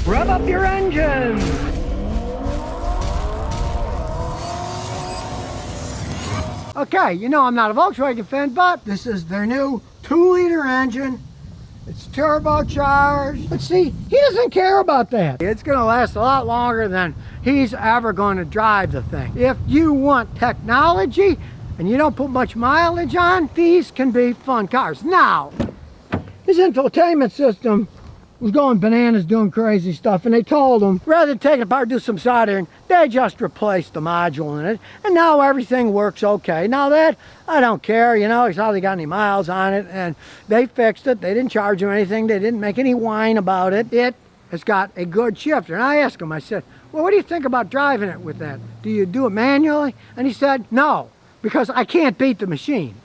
Rev up your engines! Okay, you know I'm not a Volkswagen fan, but this is their new 2-liter engine. It's turbocharged. But see, he doesn't care about that. It's going to last a lot longer than he's ever going to drive the thing. If you want technology and you don't put much mileage on, these can be fun cars. Now, his infotainment system was going bananas doing crazy stuff, and they told him rather than take it apart, do some soldering, they just replaced the module in it, and now everything works okay. Now that, I don't care, you know, he's hardly got any miles on it, and they fixed it. They didn't charge him anything. They didn't make any whine about it. It has got a good shifter. And I asked him, I said, well, what do you think about driving it with that? Do you do it manually? And he said, no, because I can't beat the machine.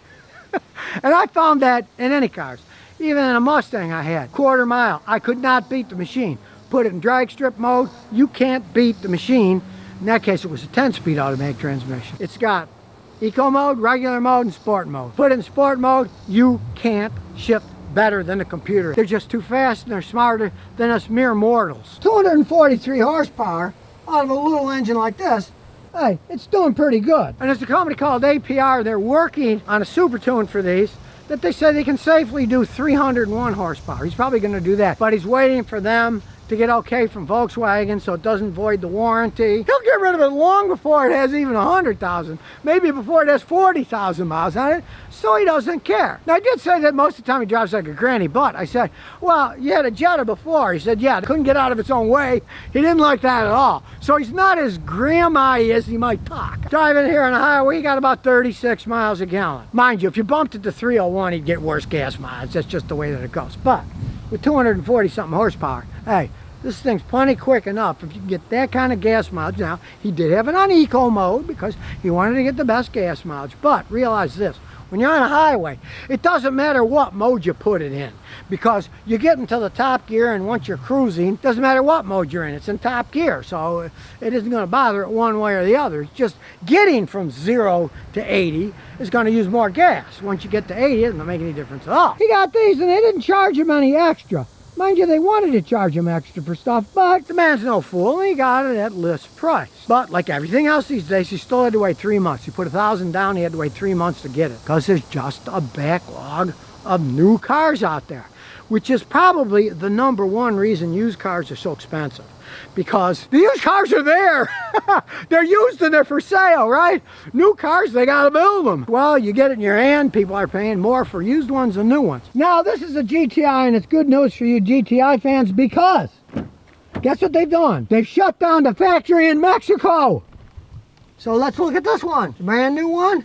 And I found that in any cars. Even in a Mustang I had, quarter mile, I could not beat the machine. Put it in drag strip mode, you can't beat the machine. In that case, it was a 10-speed automatic transmission. It's got eco mode, regular mode, and sport mode. Put it in sport mode, you can't shift better than the computer. They're just too fast and they're smarter than us mere mortals. 243 horsepower out of a little engine like this, hey, it's doing pretty good. And there's a company called APR, they're working on a super tune for these, that they say they can safely do 301 horsepower. He's probably going to do that, but he's waiting for them to get okay from Volkswagen so it doesn't void the warranty. He'll get rid of it long before it has even 100,000, maybe before it has 40,000 miles on it, so he doesn't care. Now, I did say that most of the time he drives like a granny, but I said, well, you had a Jetta before. He said, yeah, it couldn't get out of its own way. He didn't like that at all. So he's not as grandma-y as he might talk. Driving here on the highway, he got about 36 miles a gallon. Mind you, if you bumped it to 301, he'd get worse gas mileage. That's just the way that it goes. But with 240-something horsepower, hey, this thing's plenty quick enough if you can get that kind of gas mileage. Now, he did have it on eco mode because he wanted to get the best gas mileage. But realize this, when you're on a highway, it doesn't matter what mode you put it in, because you get into the top gear, and once you're cruising, it doesn't matter what mode you're in, it's in top gear, so it isn't going to bother it one way or the other. It's just getting from 0 to 80 is going to use more gas. Once you get to 80, it doesn't make any difference at all. He got these and they didn't charge him any extra. Mind you, they wanted to charge him extra for stuff, but the man's no fool, and he got it at list price. But like everything else these days, he still had to wait 3 months. He put 1,000 down, he had to wait 3 months to get it, because there's just a backlog of new cars out there, which is probably the #1 reason used cars are so expensive. Because the used cars are there. They're used and they're for sale, right? New cars, they gotta build them. Well, you get it in your hand, people are paying more for used ones than new ones. Now, this is a GTI, and it's good news for you GTI fans, because guess what they've done? They've shut down the factory in Mexico. So let's look at this one. It's a brand new one.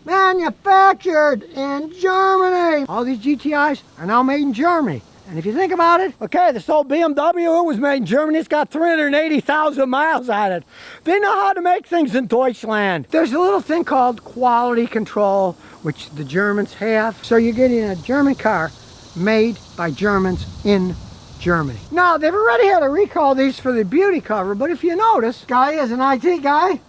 Manufactured in Germany. All these GTIs are now made in Germany. And if you think about it, okay, this old BMW, it was made in Germany. It's got 380,000 miles on it. They know how to make things in Deutschland. There's a little thing called quality control, which the Germans have. So you're getting a German car made by Germans in Germany. Now, they've already had a recall of these for the beauty cover, but if you notice, guy is an IT guy.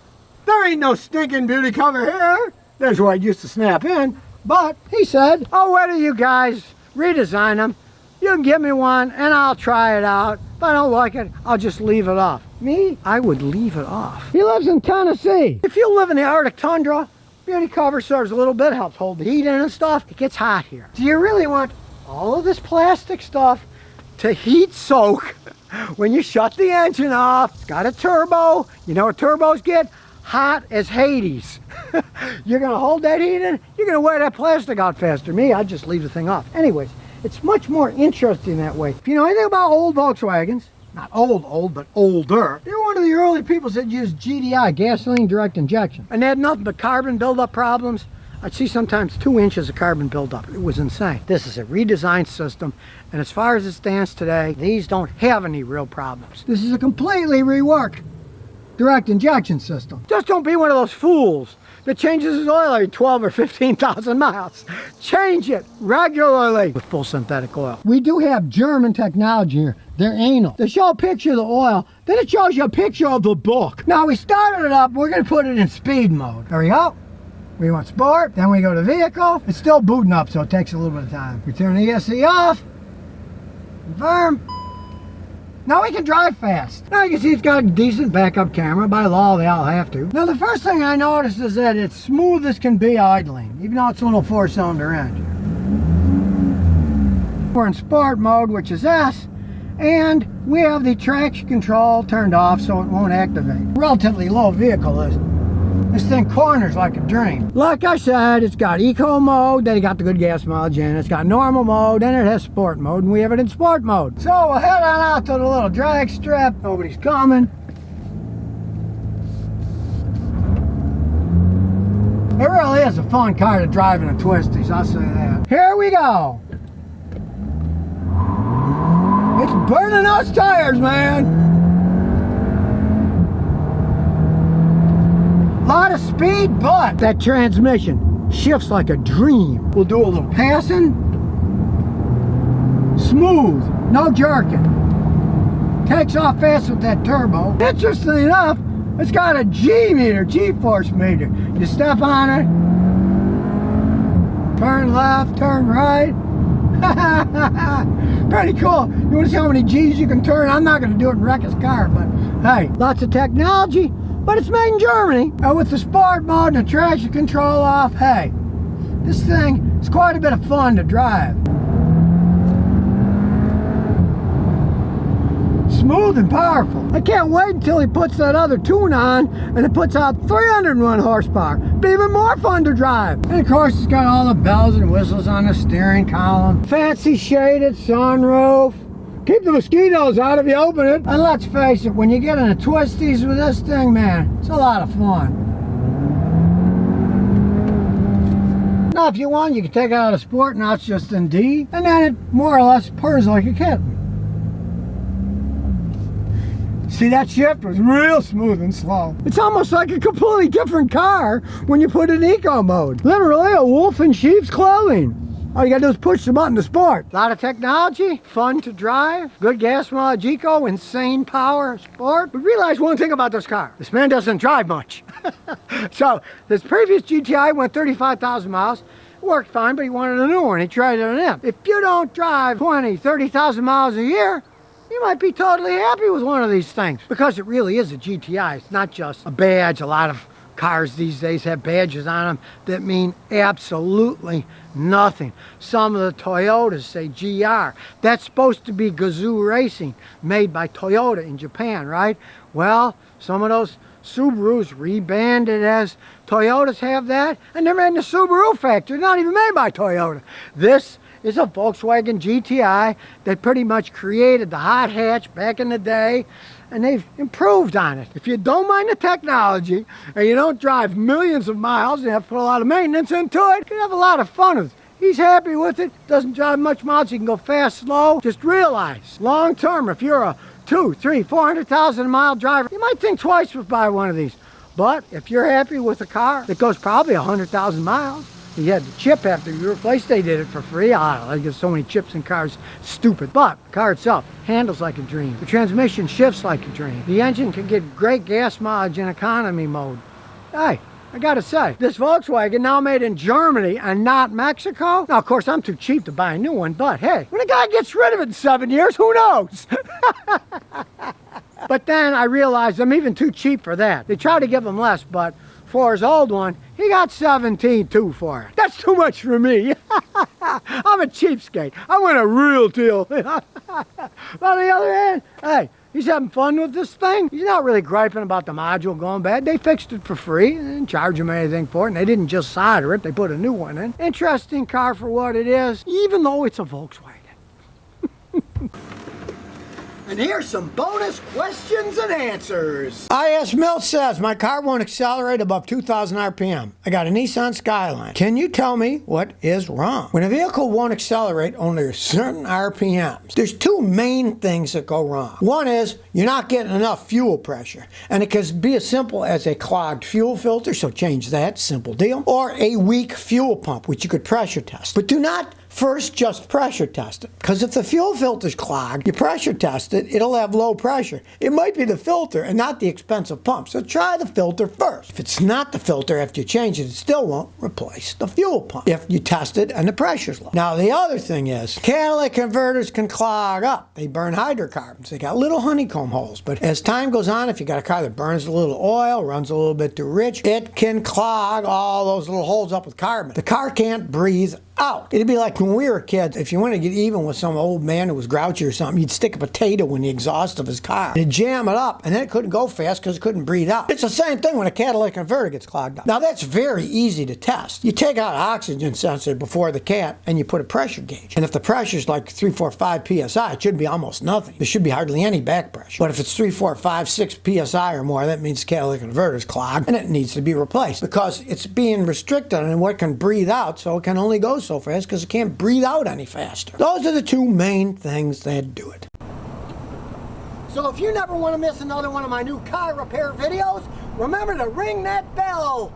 There ain't no stinking beauty cover here. There's where it used to snap in. But he said, oh, why don't you guys redesign them? You can give me one and I'll try it out. If I don't like it, I'll just leave it off. Me, I would leave it off. He lives in Tennessee. If you live in the Arctic tundra, beauty cover serves a little bit, helps hold the heat in and stuff. It gets hot here. Do you really want all of this plastic stuff to heat soak when you shut the engine off? It's got a turbo. You know what turbos get? Hot as Hades. You're gonna hold that heat in, you're gonna wear that plastic out faster. Me, I'd just leave the thing off. Anyways, it's much more interesting that way. If you know anything about old Volkswagens, not old, but older, they were one of the early people that used GDI, gasoline direct injection. And they had nothing but carbon buildup problems. I'd see sometimes 2 inches of carbon buildup. It was insane. This is a redesigned system, and as far as it stands today, these don't have any real problems. This is a completely reworked direct injection system. Just don't be one of those fools that changes his oil every 12 or 15,000 miles. Change it regularly with full synthetic oil. We do have German technology here. They're anal. They show a picture of the oil, then it shows you a picture of the book. Now we started it up, we're gonna put it in speed mode. There we go. We want sport, then we go to vehicle. It's still booting up, so it takes a little bit of time. We turn the ESC off, confirm, Now we can drive fast. Now you can see it's got a decent backup camera. By law, they all have to. Now the first thing I noticed is that it's smooth as can be idling, even though it's a little 4-cylinder engine. We're in sport mode, which is S, and we have the traction control turned off so it won't activate. Relatively low vehicle is. This thing corners like a dream. Like I said, it's got eco mode, then you got the good gas mileage in. It's got normal mode, then it has sport mode, and we have it in sport mode. So we'll head on out to the little drag strip. Nobody's coming. It really is a fun car to drive in a twisties, I'll say that. Here we go. It's burning those tires, man. Lot of speed, but that transmission shifts like a dream. We'll do a little passing. Smooth, no jerking. Takes off fast with that turbo. Interesting enough, it's got a G meter, G-force meter. You step on it, turn left, turn right. Pretty cool. You want to see how many G's you can turn? I'm not going to do it and wreck his car, but hey, lots of technology. But it's made in Germany. With the sport mode and the traction control off, hey, this thing is quite a bit of fun to drive. Smooth and powerful. I can't wait until he puts that other tune on and it puts out 301 horsepower. Be even more fun to drive. And of course, it's got all the bells and whistles on the steering column. Fancy shaded sunroof. Keep the mosquitoes out if you open it. And let's face it, when you get in a twisties with this thing, man, it's a lot of fun. Now, if you want, you can take it out of sport, now it's just in D, and then it more or less purrs like a kitten. See, that shift was real smooth and slow. It's almost like a completely different car when you put it in eco mode. Literally a wolf in sheep's clothing. All you gotta do is push the button to sport. A lot of technology, fun to drive, good gas mileage eco, insane power sport. But realize one thing about this car. This man doesn't drive much. So this previous GTI went 35,000 miles. It worked fine, but he wanted a new one. He tried it on him. If you don't drive 20, 30,000 miles a year, you might be totally happy with one of these things. Because it really is a GTI. It's not just a badge. A lot of cars these days have badges on them that mean absolutely nothing. Some of the Toyotas say GR. That's supposed to be Gazoo Racing, made by Toyota in Japan, right? Well, some of those Subarus rebranded as Toyotas have that, and they're in the Subaru factory. They're not even made by Toyota. This is a Volkswagen GTI that pretty much created the hot hatch back in the day, and they've improved on it. If you don't mind the technology and you don't drive millions of miles and have to put a lot of maintenance into it, you can have a lot of fun with it. He's happy with it, doesn't drive much miles, you can go fast, slow. Just realize, long term, if you're a 200, 300, 400,000 mile driver, you might think twice of buying one of these. But if you're happy with a car that goes probably 100,000 miles, you had the chip after you replaced, they did it for free. I don't know, there's so many chips in cars, stupid. But the car itself handles like a dream. The transmission shifts like a dream. The engine can get great gas mileage in economy mode. Hey, I gotta say, this Volkswagen now made in Germany and not Mexico. Now, of course, I'm too cheap to buy a new one, but hey, when a guy gets rid of it in 7 years, who knows? But then I realized I'm even too cheap for that. They try to give him less, but for his old one, he got 17.2 for it. That's too much for me. I'm a cheapskate. I want a real deal. But on the other hand, hey, he's having fun with this thing. He's not really griping about the module going bad. They fixed it for free and didn't charge him anything for it. And they didn't just solder it, they put a new one in. Interesting car for what it is, even though it's a Volkswagen. And here's some bonus questions and answers. IS Milt says, my car won't accelerate above 2,000 RPM. I got a Nissan Skyline. Can you tell me what is wrong? When a vehicle won't accelerate under certain RPMs, there's two main things that go wrong. One is you're not getting enough fuel pressure. And it can be as simple as a clogged fuel filter, so change that, simple deal. Or a weak fuel pump, which you could pressure test. But do not First, just pressure test it. Because if the fuel filter's clogged, you pressure test it, it'll have low pressure. It might be the filter and not the expensive pump. So try the filter first. If it's not the filter after you change it, it still won't replace the fuel pump if you test it and the pressure's low. Now, the other thing is, catalytic converters can clog up. They burn hydrocarbons. They got little honeycomb holes. But as time goes on, if you got a car that burns a little oil, runs a little bit too rich, it can clog all those little holes up with carbon. The car can't breathe out. It'd be like when we were kids, if you want to get even with some old man who was grouchy or something, you'd stick a potato in the exhaust of his car. It'd jam it up, and then it couldn't go fast because it couldn't breathe out. It's the same thing when a catalytic converter gets clogged up. Now, that's very easy to test. You take out an oxygen sensor before the cat, and you put a pressure gauge. And if the pressure's like 3, 4, 5 psi, it should be almost nothing. There should be hardly any back pressure. But if it's 3, 4, 5, 6 psi or more, that means the catalytic converter's clogged, and it needs to be replaced because it's being restricted on what can breathe out, so it can only go so fast because it can't breathe out any faster. Those are the two main things that do it. So if you never want to miss another one of my new car repair videos, remember to ring that bell.